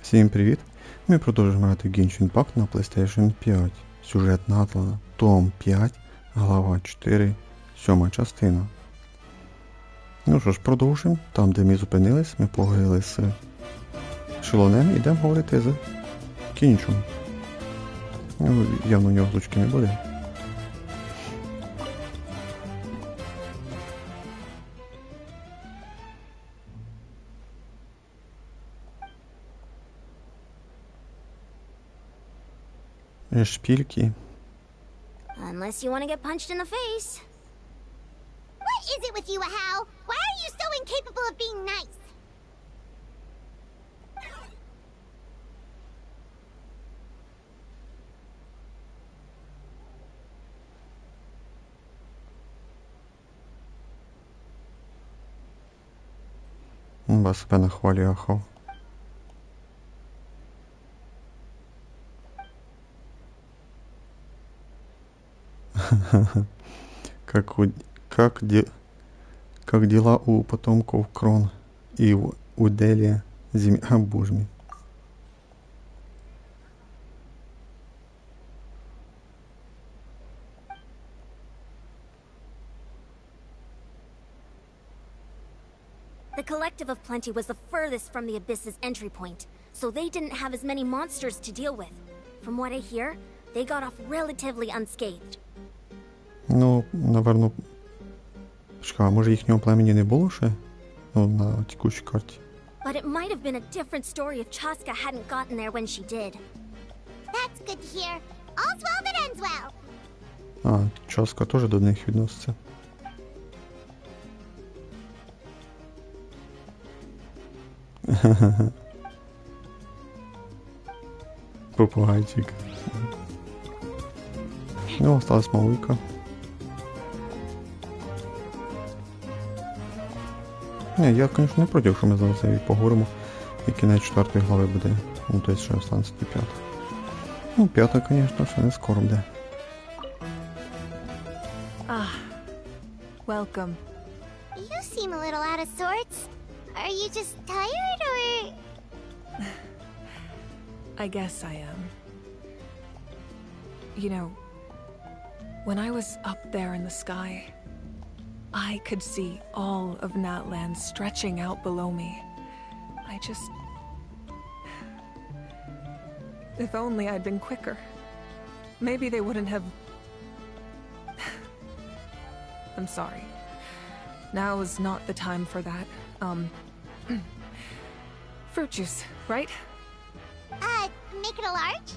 Всім привіт! Ми продовжуємо грати в Genshin Impact на PlayStation 5. Сюжет Натлана, Том 5, Глава 4, 7 частина. Ну що ж, продовжуємо. Там, де ми зупинились, ми поговорили з Шелонем, йдемо говорити з Кінчем. Ну, явно у нього озвучки не буде. Шпильки. Unless you want to get punched in the face. What is it with you, Hal? Why are you so incapable of being nice? Вас себе нахвалює, Ахав. Как дела у потомков Крон и у Делия земля Божья. The Collective of Plenty was the furthest from the Abyss's entry point, so they didn't have as many monsters to deal with. From what I hear, they got off relatively unscathed. Ну, наверно, чекай, може їхнього племені не було ще? Ну, на текущій карті. But it might have been a different story if Chaska hadn't gotten there when she did. That's good to hear. All's well that ends well. А, Часка теж до них відноситься. Попугайчик. Ну, осталась малыйка. Не, я, конечно, не проти, що ми зараз і поговоримо, і кінець 4 глави буде. Ну, то есть ще останеться до 5. Ну, 5, конечно, ще не скоро буде. Ah, welcome. You seem a little out of sorts. Are you just tired, or...? I guess I am. You know, when I was up there in the sky, I could see all of Natlan stretching out below me. If only I'd been quicker. Maybe they wouldn't have... I'm sorry. Now is not the time for that. Fruit juice, right? Make it a large?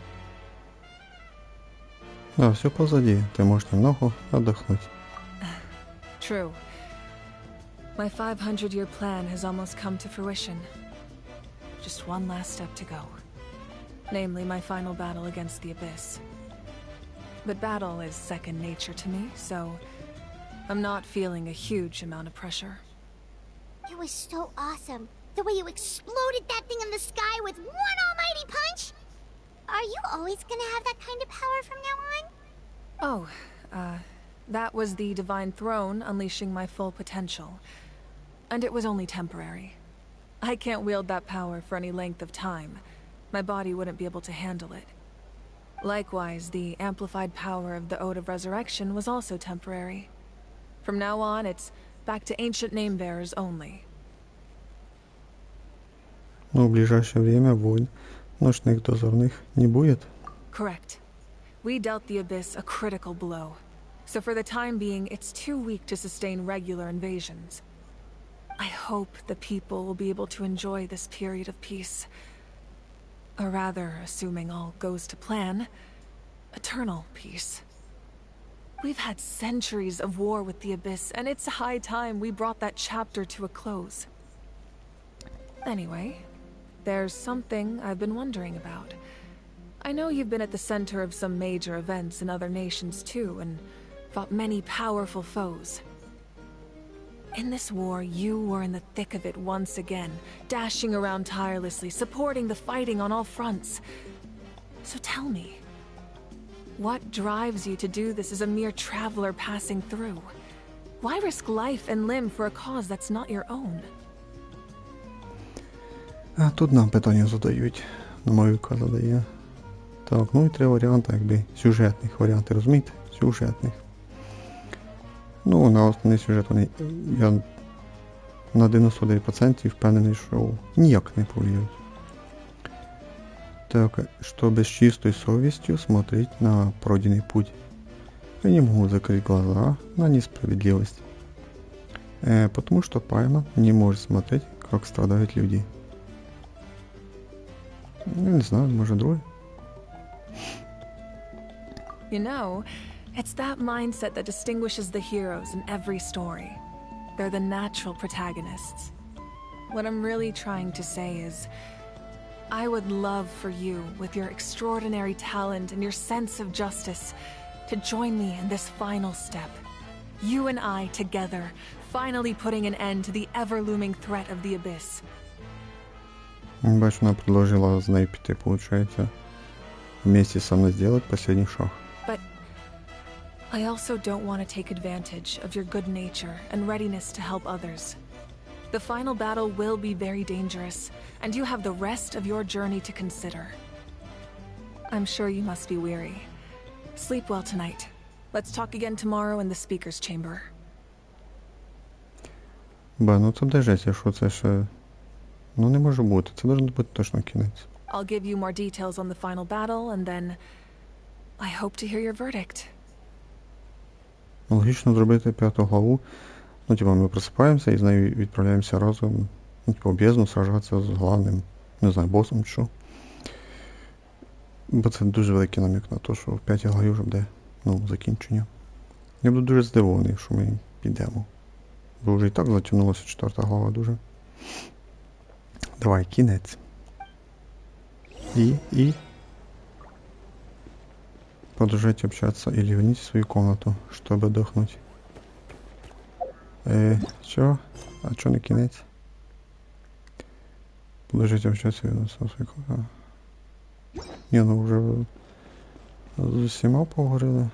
Да, все позади. Ты можешь немного отдохнуть. True. My 500-year plan has almost come to fruition. Just one last step to go. Namely, my final battle against the Abyss. But battle is second nature to me, so I'm not feeling a huge amount of pressure. It was so awesome. The way you exploded that thing in the sky with one almighty punch! Are you always gonna have that kind of power from now on? Oh, that was the Divine Throne unleashing my full potential. And it was only temporary. I can't wield that power for any length of time. My body wouldn't be able to handle it. Likewise, the amplified power of the Ode of Resurrection was also temporary. From now on, it's back to ancient name-bearers only. Но в ближайшее время войн ночных дозорных не будет. Correct. We dealt the Abyss a critical blow. So for the time being, it's too weak to sustain regular invasions. I hope the people will be able to enjoy this period of peace. Or rather, assuming all goes to plan, eternal peace. We've had centuries of war with the Abyss, and it's high time we brought that chapter to a close. Anyway, there's something I've been wondering about. I know you've been at the center of some major events in other nations too, and fought many powerful foes. In this war, you were in the thick of it once again, dashing around tirelessly, supporting the fighting on all fronts. So tell me, what drives you to do this as a mere traveler passing through? Why risk life and limb for a cause that's not your own? А тут нам питання задають. На Мавіка задає. Так, ну і три варіанти, якби сюжетних варіантів, розумієте? Сюжетних. Ну, на основний сюжет вони, я на 99% впевнений, що ніяк не повлияють. Так, чтобы с чистой совестью смотреть на пройденный путь. Я не могу закрыть глаза на несправедливость. Потому что Пайма не может смотреть, как страдают люди. Я не знаю, может другой. You know, it's that mindset that distinguishes the heroes in every story. They're the natural protagonists. What I'm really trying to say is, I would love for you, with your extraordinary talent and your sense of justice, to join me in this final step. You and I together, finally putting an end to the ever-looming threat of the Abyss. Бачу, она предложила с ней пойти, получается, вместе со мной сделать последний шаг. But I also don't want to take advantage of your good nature and readiness to help others. The final battle will be very dangerous, and you have the rest of your journey to consider. I'm sure you must be weary. Sleep well tonight. Let's talk again tomorrow in the speaker's chamber. Ну це де жесть, що це ще... Ну не може бути, це должен бути точно кінець. I'll give you more details on the final battle, and then I hope to hear your verdict. Логічно зробити 5 главу. Ну, типа, ми просипаємося і з нею відправляємося разом, ну, типа, в бездну сражатися з головним, не знаю, босом чи що. Бо це дуже великий намік на те, що в 5 главі вже буде, ну, закінчення. Я буду дуже здивований, що ми підемо. Бо вже і так затягнулася 4 глава дуже. Давай, кінець. И продолжайте общаться или верните в свою комнату, чтобы отдохнуть. Чё? А чё не кінець? Продолжайте общаться и вернуться в свою комнату. Не, ну вже з усіма поговорили.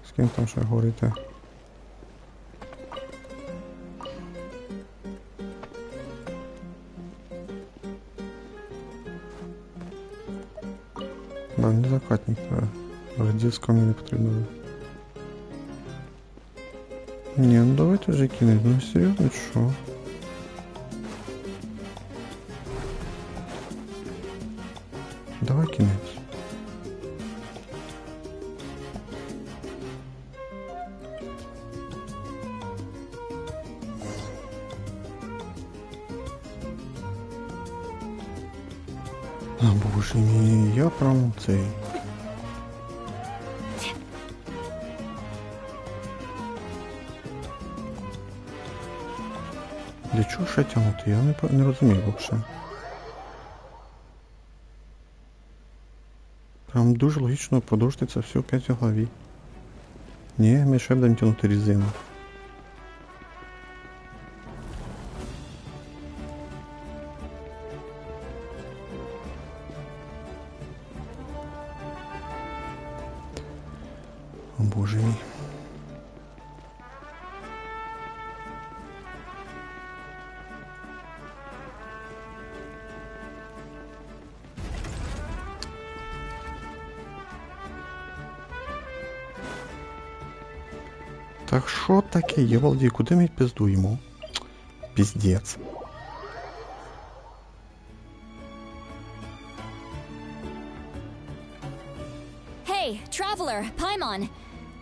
З ким там ще говорити? Да, не закатник треба. Радівська мені не потрібно. Ні, ну давайте вже кінець. Ну серйозно, що? Давай кінець. А, боже мій, я прям цей... Для чого ще тягнути? Я не розумію взагалі. Прям дуже логічно продовжити це все в 5 главі. Ні, ми ще будемо тягнути резину. О боже мій. Так що таке, Євалді, куди ми пиздуємо? Піздець. Hey, traveler, Paimon.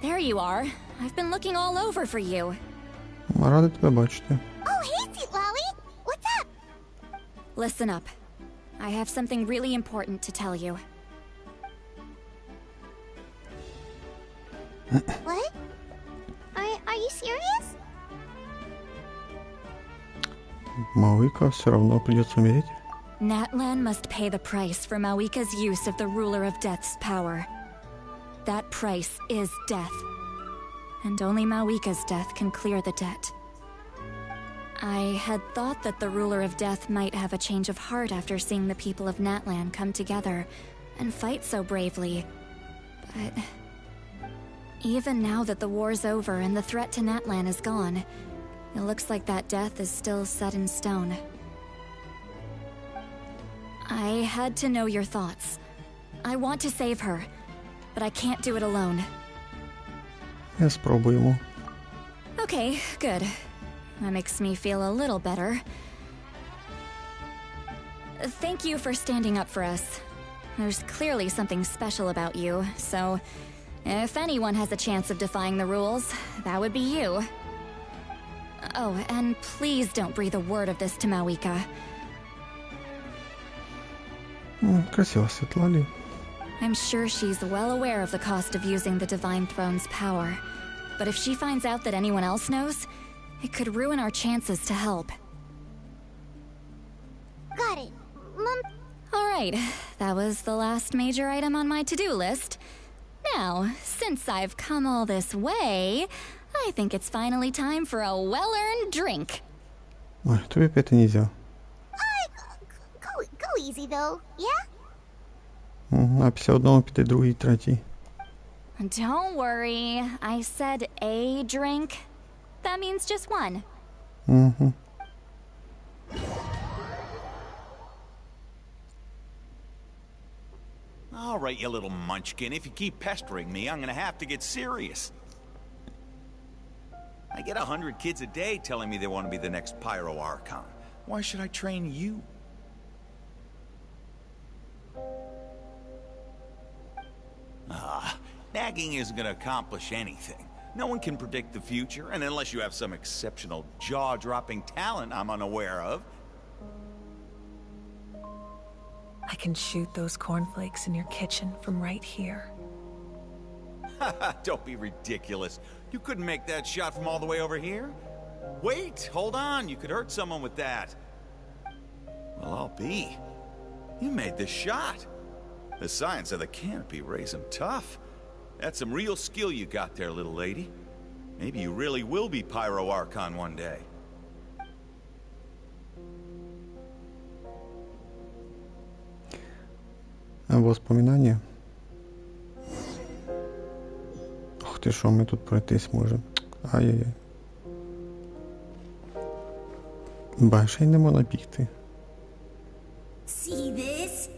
There you are. I've been looking all over for you. Радий тебе бачити. Oh, hey, Sweet Lolly! What's up? Listen up. I have something really important to tell you. What? Are you serious? Мауика все равно придется умереть. Natlан must pay the price for Mawika's use of the Ruler of Death's power. That price is death. And only Mawika's death can clear the debt. I had thought that the Ruler of Death might have a change of heart after seeing the people of Natlan come together and fight so bravely. But even now that the war's over and the threat to Natlan is gone, it looks like that death is still set in stone. had to know your thoughts. I want to save her, but I can't do it alone. Спробуємо. Okay, good. That makes me feel a little better. Thank you for standing up for us. There's clearly something special about you, so if anyone has a chance of defying the rules, that would be you. Oh, and please don't breathe a word of this to Mawika. Красиво Світлалі. I'm sure she's well aware of the cost of using the Divine Throne's power. But if she finds out that anyone else knows, it could ruin our chances to help. Got it. Mom... Alright, that was the last major item on my to-do list. Now, since I've come all this way, I think it's finally time for a well-earned drink. Ой, тобі пити нельзя. Go easy, though, yeah? А після одного піде другий, третій. Don't worry, I said a drink. That means just one. All right, you little munchkin. If you keep pestering me, I'm gonna have to get serious. I get 100 kids a day telling me they want to be the next Pyro Archon. Why should I train you? Nagging isn't gonna accomplish anything. No one can predict the future, and unless you have some exceptional jaw-dropping talent I'm unaware of. I can shoot those cornflakes in your kitchen from right here. Don't be ridiculous. You couldn't make that shot from all the way over here? Wait, hold on. You could hurt someone with that. Well, I'll be. You made the shot. The science of the canopy raised him tough. That's some real skill you got there, little lady. Maybe you really will be Pyro Archon one day. Воспоминання. Ох ти що, ми тут пройтись можемо. Ай-яй-яй. Бачиш, не можна бігти. See this?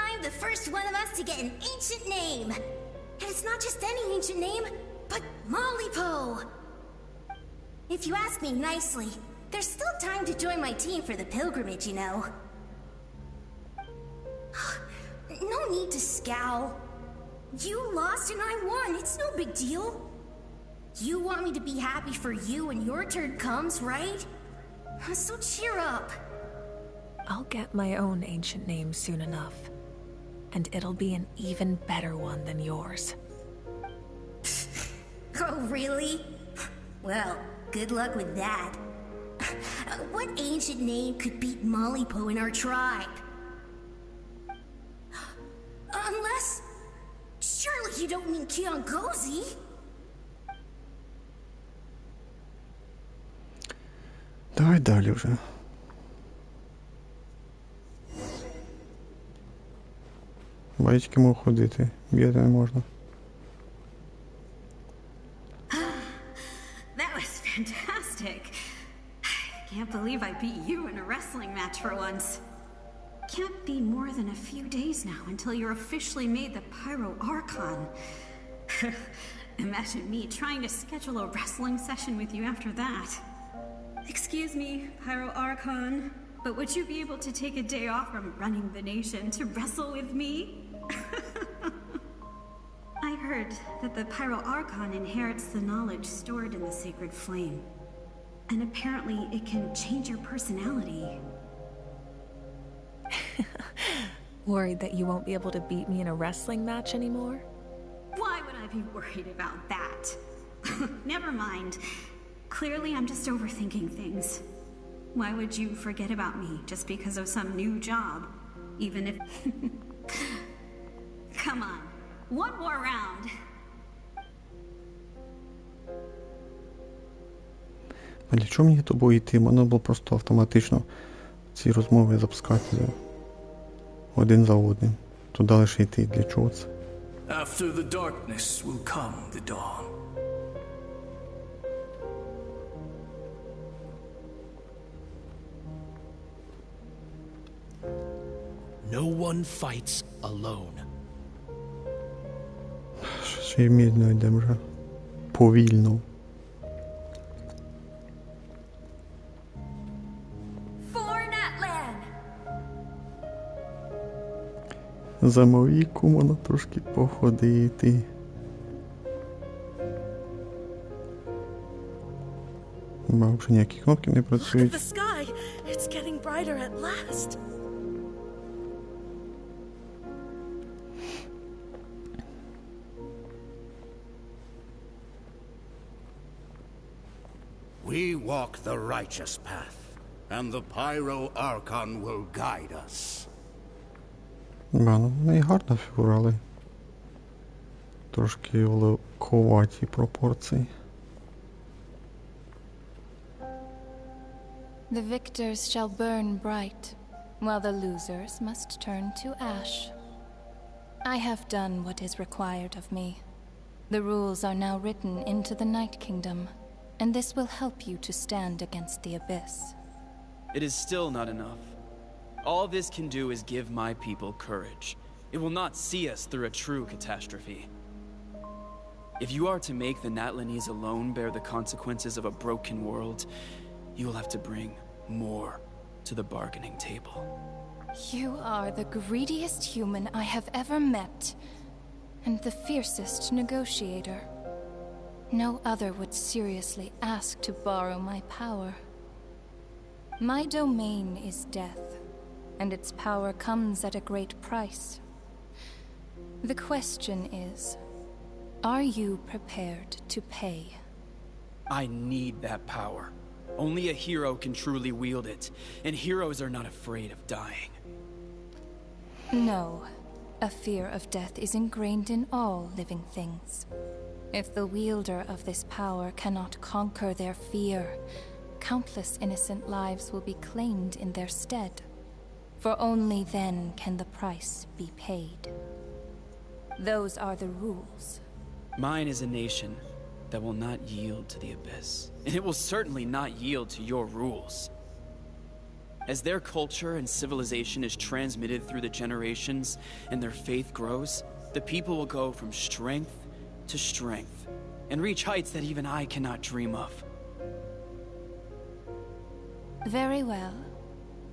I'm the first one of us to get an ancient name. And it's not just any ancient name, but Mollypo. If you ask me nicely, there's still time to join my team for the pilgrimage, you know. No need to scowl. You lost and I won. It's no big deal. You want me to be happy for you when your turn comes, right? So cheer up. I'll get my own ancient name soon enough. And it'll be an even better one than yours. Oh, really? Well, good luck with that. What ancient name could beat Mollypo in our tribe? Unless... Surely you don't mean Kiangozi? Давай далі вже. Батьки можуть ходити, б'яти не можна. That was fantastic. I can't believe I beat you in a wrestling match for once. Can't be more than a few days now until you're officially made the Pyro Archon. Imagine me trying to schedule a wrestling session with you after that. Excuse me, Pyro Archon, but would you be able to take a day off from running the nation to wrestle with me? I heard that the Pyro Archon inherits the knowledge stored in the sacred flame. And apparently it can change your personality. Worried that you won't be able to beat me in a wrestling match anymore? Why would I be worried about that? Never mind. Clearly I'm just overthinking things. Why would you forget about me just because of some new job? Even if... Come on. One more round. А для чого мені тобою йти? Можна було просто автоматично ці розмови запускати один за одним. Туди лише йти. Для чого це? After the darkness will come the dawn. No one fights alone. Ще й мідно йде вже. Повільно. For Natlан! Замовіку можна трошки походити. Ба, вже ніякі кнопки не Look at працюють. the sky. It's getting brighter at last. We walk the righteous path, and the Pyro Archon will guide us. Ба, ну вони і гарно фігурали. Трошки великоваті пропорції. The victors shall burn bright, while the losers must turn to ash. I have done what is required of me. The rules are now written into the Night Kingdom, and this will help you to stand against the Abyss. It is still not enough. All this can do is give my people courage. It will not see us through a true catastrophe. If you are to make the Natlanese alone bear the consequences of a broken world, you will have to bring more to the bargaining table. You are the greediest human I have ever met, and the fiercest negotiator. No other would seriously ask to borrow my power. My domain is death, and its power comes at a great price. The question is, are you prepared to pay? I need that power. Only a hero can truly wield it, and heroes are not afraid of dying. No. A fear of death is ingrained in all living things. If the wielder of this power cannot conquer their fear, countless innocent lives will be claimed in their stead. For only then can the price be paid. Those are the rules. Mine is a nation that will not yield to the Abyss, and it will certainly not yield to your rules. As their culture and civilization is transmitted through the generations and their faith grows, the people will go from strength to strength and reach heights that even I cannot dream of. Very well.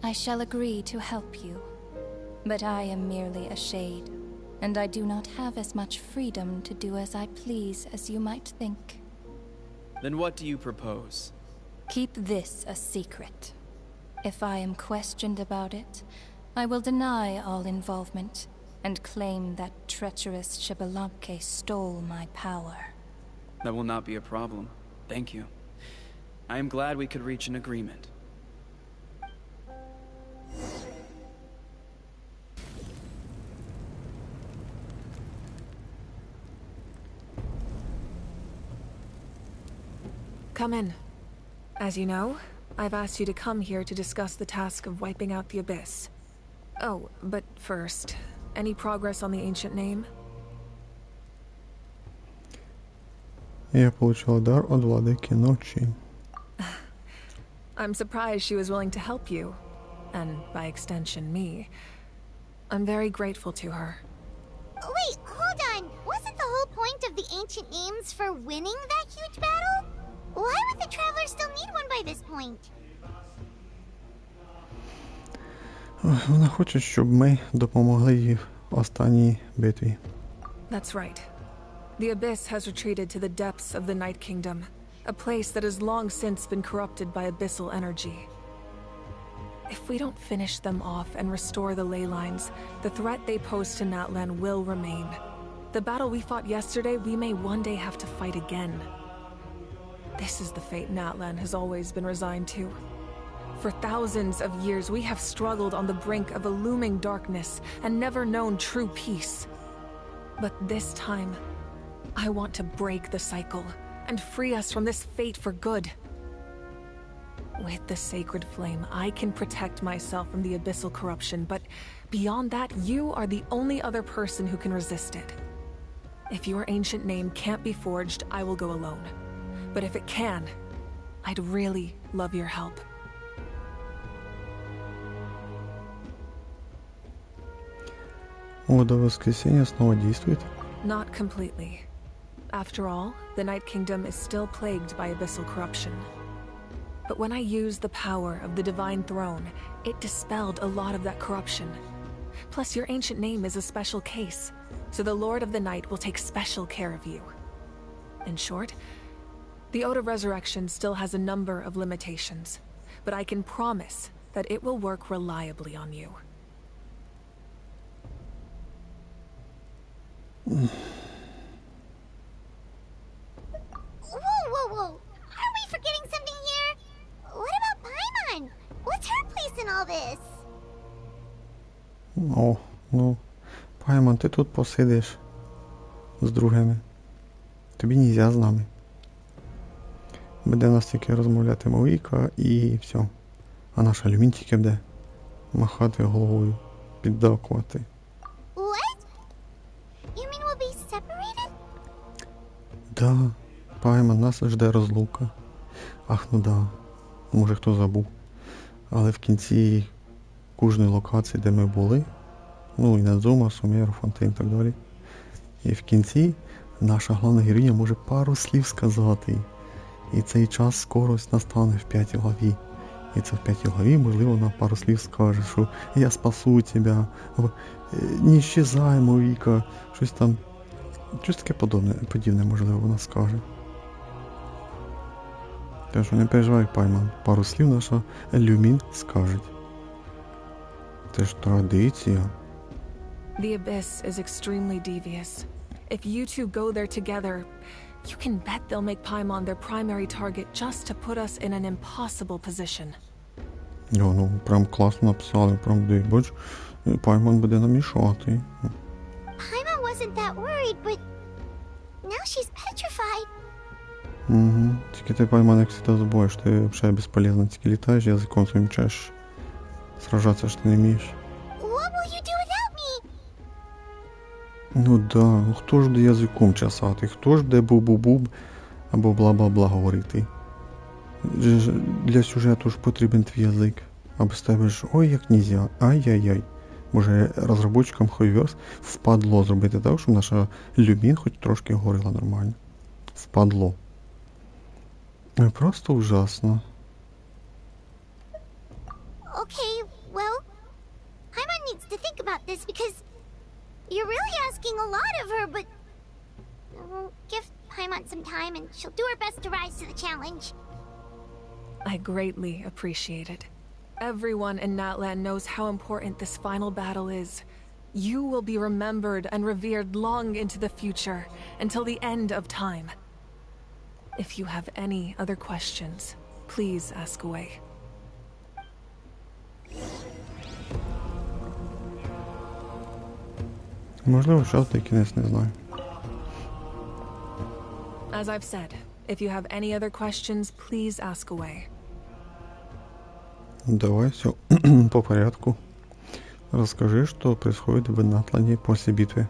I shall agree to help you. But I am merely a shade, and I do not have as much freedom to do as I please as you might think. Then what do you propose? Keep this a secret. If I am questioned about it, I will deny all involvement and claim that treacherous Xbalanque stole my power. That will not be a problem. Thank you. I am glad we could reach an agreement. Come in. As you know, I've asked you to come here to discuss the task of wiping out the Abyss. Oh, but first, any progress on the ancient name? Я получил дар от владыки ночи. I'm surprised she was willing to help you, and by extension me. I'm very grateful to her. Wait, hold on. Wasn't the whole point of the ancient names for winning that huge battle? Why would the Travelers still need one by this point? Вона хоче, щоб ми допомогли їй в останній битві. That's right. The Abyss has retreated to the depths of the Night Kingdom, a place that has long since been corrupted by abyssal energy. If we don't finish them off and restore the ley lines, the threat they pose to Natlan will remain. The battle we fought yesterday, we may one day have to fight again. This is the fate Natlan has always been resigned to. For thousands of years, we have struggled on the brink of a looming darkness and never known true peace. But this time, I want to break the cycle and free us from this fate for good. With the sacred flame, I can protect myself from the abyssal corruption, but beyond that, you are the only other person who can resist it. If your ancient name can't be forged, I will go alone. But if it can, I'd really love your help. Ода воскресения снова действует? Not completely. After all, the Night Kingdom is still plagued by abyssal corruption. But when I used the power of the Divine Throne, it dispelled a lot of that corruption. Plus, your ancient name is a special case, so the Lord of the Night will take special care of you. In short, the Ode of Resurrection still has a number of limitations, but I can promise that it will work reliably on you. Whoa! Are we forgetting something here? What about Paimon? What's her place in all this? О, ну, Паймон, ти тут посидиш з другими. Тобі нельзя з нами. Буде нас тільки розмовляти Віка і все. А наш алюмін тільки буде махати головою, піддакувати. What? You mean we'll be separated? Да, Паймон, нас жде розлука. Ах, ну да, може хто забув. Але в кінці кожної локації, де ми були, ну і Надзума, Сумеру, Фонтейн і так далі. І в кінці наша головна героїня може пару слів сказати. І цей час скоро настане в 5 главі. І це в 5 главі, можливо, вона пару слів скаже, що я спасу тебе, або не исчезай, Віка, щось там, щось таке подібне, можливо, вона скаже. Так що не переживай, Паймон, пару слів наша Люмін скаже. Це ж традиція. The Abyss is extremely devious. If you two go there together, you can bet they'll make Paimon their primary target just to put us in an impossible position. Ну, прям класно написали, прям де, бач, Паймон буде нам мішати. Paimon wasn't that worried, but now she's petrified. Угу. Тільки ти, Паймон, як завжди забуваєш, ти взагалі безполезно, тільки літаєш, язиком своїм чешеш. Сражатися ж ти не вмієш. What will you do without me? Ну да, ну хто ж буде язиком чесати, хто ж буде бу-бу-буб або бла-бла-бла говорити. Для сюжету ж потрібен твій язик, а без тебе ж ой як нельзя, ай-яй-яй. Може розробникам Хойверс впадло зробити так, щоб наша Люмін хоч трошки говорила нормально. Впадло. Просто ужасно. Okay, well, Paimon needs to think about this because you're really asking a lot of her, but we'll give Paimon some time and she'll do her best to rise to the challenge. I greatly appreciate it. Everyone in Natlan knows how important this final battle is. You will be remembered and revered long into the future, until the end of time. If you have any other questions, please ask away. Можливо, час та кінець, не знаю. As I've said, if you have any other questions, please ask away. Давай все по порядку. Расскажи, что происходит в Натлане после битвы.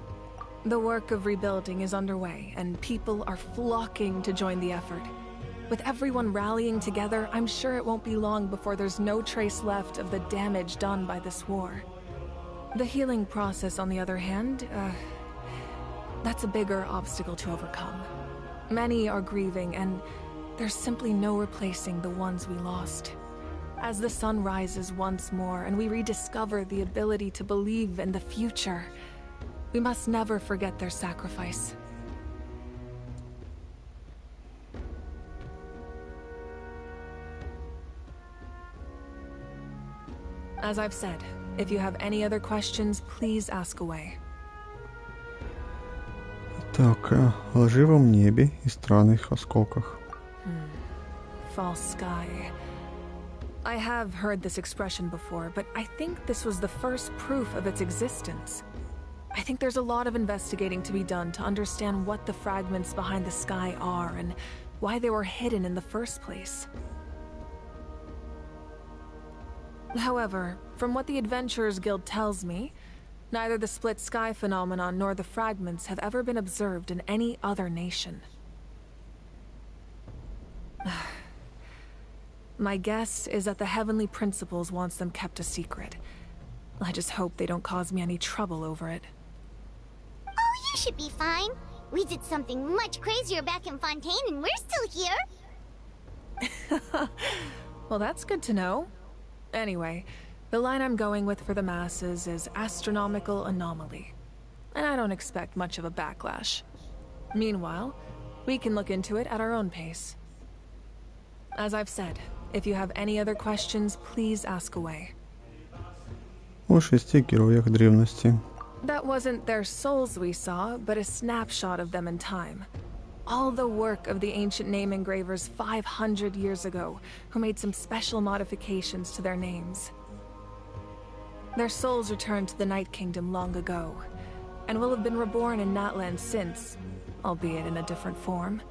The work of rebuilding is underway, and people are flocking to join the effort. With everyone rallying together, I'm sure it won't be long before there's no trace left of the damage done by this war. The healing process, on the other hand, that's a bigger obstacle to overcome. Many are grieving, and there's simply no replacing the ones we lost. As the sun rises once more and we rediscover the ability to believe in the future, we must never forget their sacrifice. As I've said, if you have any other questions, please ask away. Так, о лживом небе и странных осколках. False sky. I have heard this expression before, but I think this was the first proof of its existence. I think there's a lot of investigating to be done to understand what the fragments behind the sky are and why they were hidden in the first place. However, from what the Adventurers Guild tells me, neither the split sky phenomenon nor the fragments have ever been observed in any other nation. My guess is that the Heavenly Principles wants them kept a secret. I just hope they don't cause me any trouble over it. You should be fine. We did something much crazier back in Fontaine and we're still here. Well, that's good to know. Anyway, the line I'm going with for the masses is astronomical anomaly. And I don't expect much of a backlash. Meanwhile, we can look into it at our own pace. As I've said, if you have any other questions, please ask away. О 6 героях древности. That wasn't their souls we saw, but a snapshot of them in time. All the work of the ancient name engravers 500 years ago, who made some special modifications to their names. Their souls returned to the Night Kingdom long ago, and will have been reborn in Natlin since, albeit in a different form.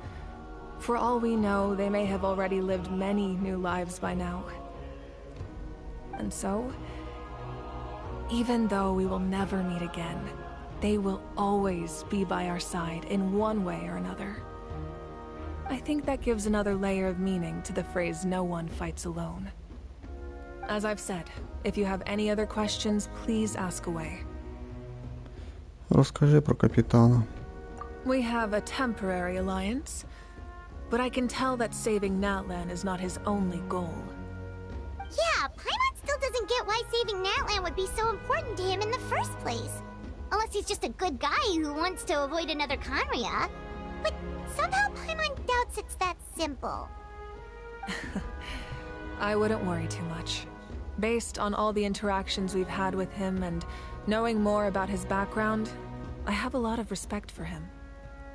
For all we know, they may have already lived many new lives by now. And so, even though we will never meet again, they will always be by our side in one way or another. I think that gives another layer of meaning to the phrase "no one fights alone." As I've said, if you have any other questions, please ask away. Розкажи про капітана. We have a temporary alliance, but I can tell that saving Natlan is not his only goal. Yeah, Paimon still doesn't get why saving Natlan would be so important to him in the first place. Unless he's just a good guy who wants to avoid another Conria. But somehow Paimon doubts it's that simple. I wouldn't worry too much. Based on all the interactions we've had with him and knowing more about his background, I have a lot of respect for him.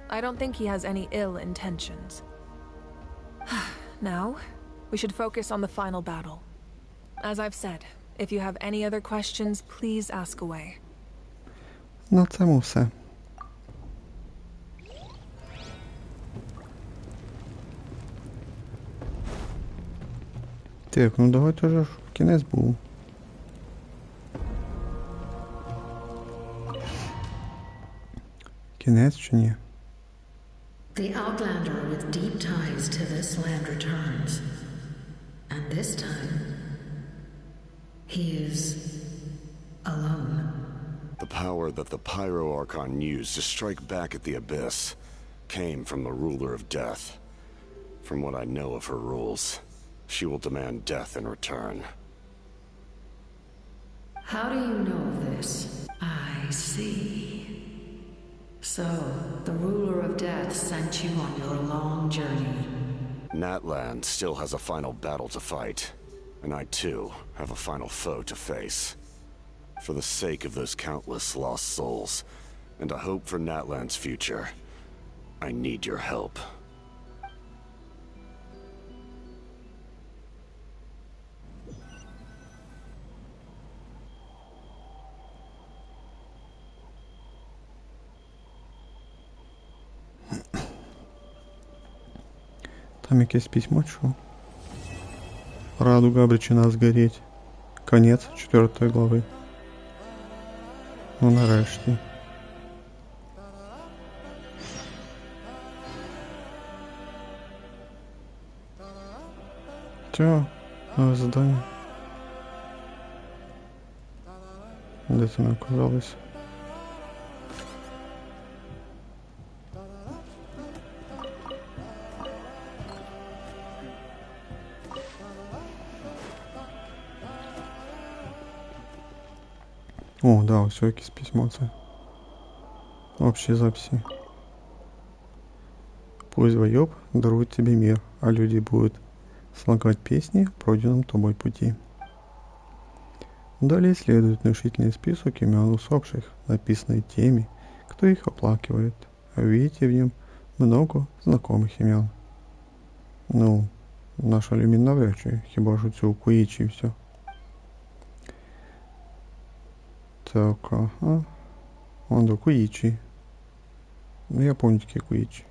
I don't think he has any ill intentions. Now, we should focus on the final battle. As I've said, if you have any other questions, please ask away. На цьому все. Так, ну давайте вже кінець був. Кінець чи ні? The Outlander with deep ties to this land returns. And this time, he is alone. The power that the Pyro Archon used to strike back at the Abyss came from the Ruler of Death. From what I know of her rules, she will demand death in return. How do you know this? I see. So, the Ruler of Death sent you on your long journey. Natlan still has a final battle to fight, and I too have a final foe to face. For the sake of those countless lost souls, and a hope for Natlan's future, I need your help. Там якесь письмо, що? Радуга обречена згоріть. Конець 4 глави. Ну нарешті. Чо? Нове задання. Де це ми оказалися? О, да, все якесь письмо це. Общие записи. Пусть Вайоб дарует тебе мир, а люди будут слагать песни в пройденном тобой пути. Далее следует внушительный список имен усопших, написанный теми, кто их оплакивает. Видите в нем много знакомых имен. Ну, наша Люмін навряд чи, хіба ж цю Куїчі і все. Так, ага. Он до Куичи. Я помню такие Куичи.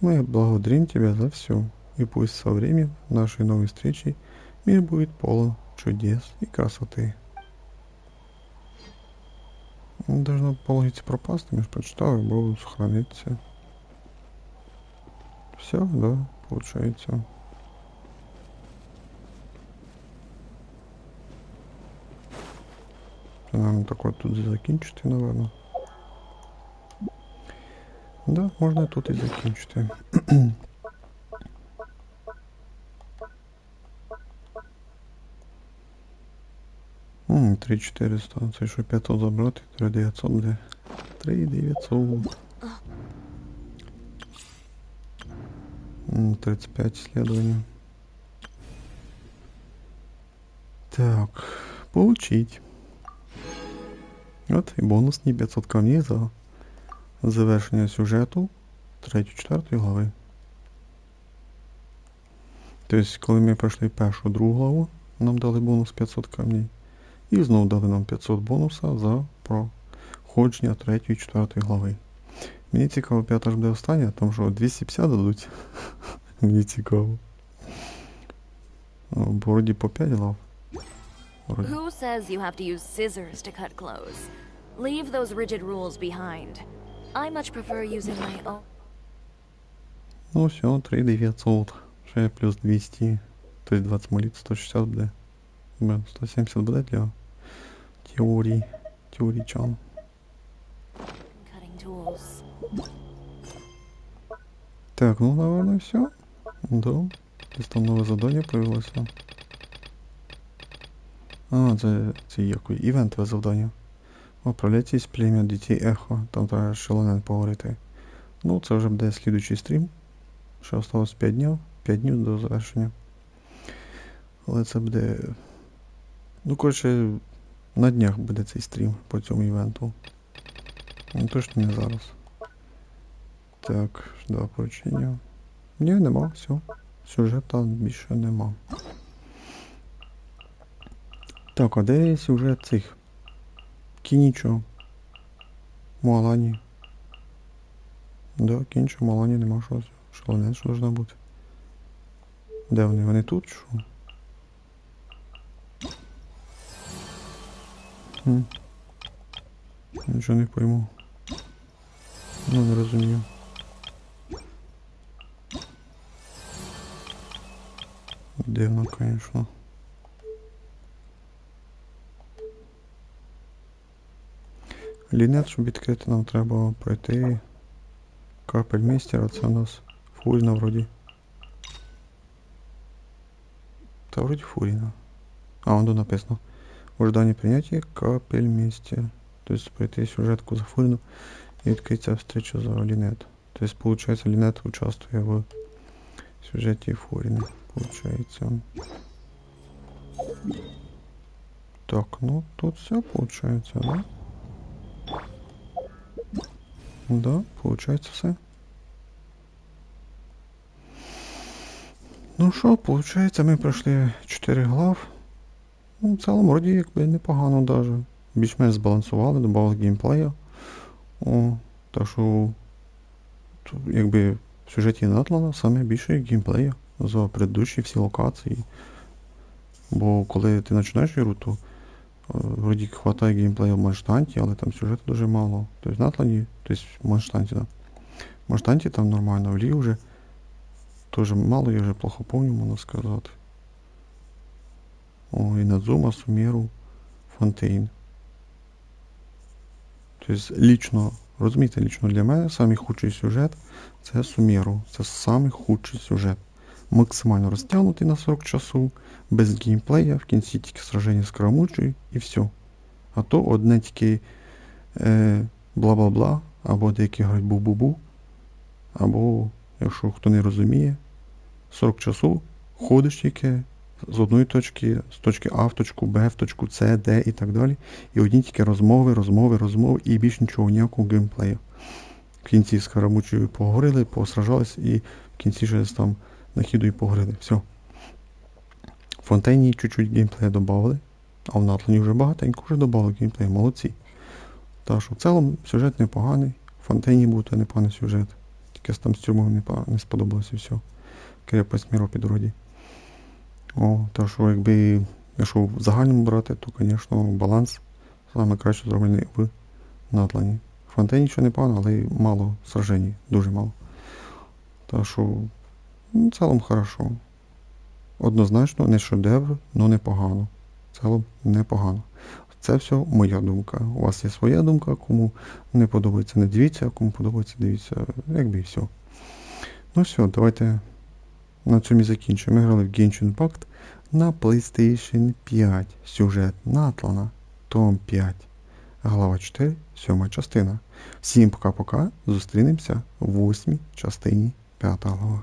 Мы благодарим тебя за все. И пусть со временем нашей новой встречи мир будет полон чудес и красоты. Должно полностью пропасть, я же прочитал, и буду сохраниться. Все, да, получается. Наверное, такой тут закінчити, наверное. Да, можна тут і закінчити. 3400, це що 500 забрати, 3900 буде. 3900. 35 исследований. Так, получить. От і бонусні 500 камней за завершення сюжету 3-4 глави. Тобто, коли ми пройшли першу, другу главу, нам дали бонус 500 камней. І знову дали нам 500 бонуса за проходження 3-4 глави. Мені цікаво, 5 аж буде остання, тому що 250 дадуть. Мені цікаво. Бо вроді по 5 глав. Who says you have to use scissors to cut clothes? Leave those rigid rules behind. I much prefer using my own. Ну все, 3900. Ще плюс 200. Тобто 20 моліт, 160 буде. 170 буде для теорії. Теорічан. Cutting tools. Так, ну, наверное, все. Да. Десь там нове завдання появилося. А, це який івентове завдання. Управляйтесь плем'я дітей Ехо. Там треба шалонен поговорити. Ну, це вже буде слідуючий стрім. Ще осталось 5 днів. 5 днів до завершення. Але це буде... Ну, коротше, на днях буде цей стрім по цьому івенту. Ну, точно не зараз. Так, два поручення. Ні, нема, все. Сюжета більше нема. Так, а де сюжет цих? Кінічо. Муалані. Да, Кінічо, Муалані нема що. Шалонець що должна бути. Де вони? Вони тут, що? Нічого не пойму. Ну, не розумію. Дивно, конечно. Лінет, щоб відкрити, нам треба пройти капельмейстера, це у нас Фуріна вроді. Та вроді Фуріна. А, вон тут написано. В ожидании принятия капельмейстер. То есть пройти сюжетку за Фурину и открыть встречу за Линет. То есть получается Линет участвует в сюжете Фурины. Получается. Так, ну тут все получается, да? Да, получается все. Ну що, получается, ми пройшли 4 глав. Ну, в цілому, вроді, якби непогано даже. Більш-менш збалансували, додали геймплею. О, так що, якби в сюжеті Натлана саме більше геймплею за предыдущі всі локації. Бо коли ти починаєш ігру, то вроді хватає геймплею в Манштанті, але там сюжету дуже мало. Тобто в Натлані, тобто в Манштанті, да. В Манштанті там нормально, в Лі вже теж мало, я вже плохо помню, можна сказати. О, і Надзума, Сумеру, Фонтейн. Тобто, лічно, розумієте, лічно для мене самий худший сюжет це Сумеру. Це самий худший сюжет. Максимально розтягнутий на 40 часу, без геймплея, в кінці тільки сраження з Карамучею і все. А то одне тільки бла-бла-бла, або деякі грають бу-бу-бу, або, якщо хто не розуміє, 40 часу ходиш тільки з одної точки, з точки А в точку Б, в точку С, Д і так далі. І одні тільки розмови, і більш нічого, ніякого геймплею. В кінці з Карамучею поговорили, посражались, і в кінці щось там на хіду і поговорили. Все. В Фонтейні чуть-чуть геймплею додали, а в Натлані вже багатенько вже додали геймплею. Молодці. Так що в цілому сюжет непоганий. В Фонтейні був то непоганий сюжет. Тільки там з тюрмою не сподобалося і все. Крепость Міро під вроді. О, так що якщо в загальному брати, то, звісно, баланс саме краще зроблений в Натлані. В Фонтейні нічого не погано, але мало сражень, дуже мало. Так що, в цілому хорошо. Однозначно, не шедевр, але непогано. В цілому непогано. Це все моя думка. У вас є своя думка, кому не подобається, не дивіться, кому подобається, дивіться, якби і все. Ну все, давайте на цьому і закінчимо. Ми грали в Genshin Impact на PlayStation 5. Сюжет Натлана, Том 5, Глава 4, 7 частина. Всім пока-пока, зустрінемося в 8 частині 5 глава.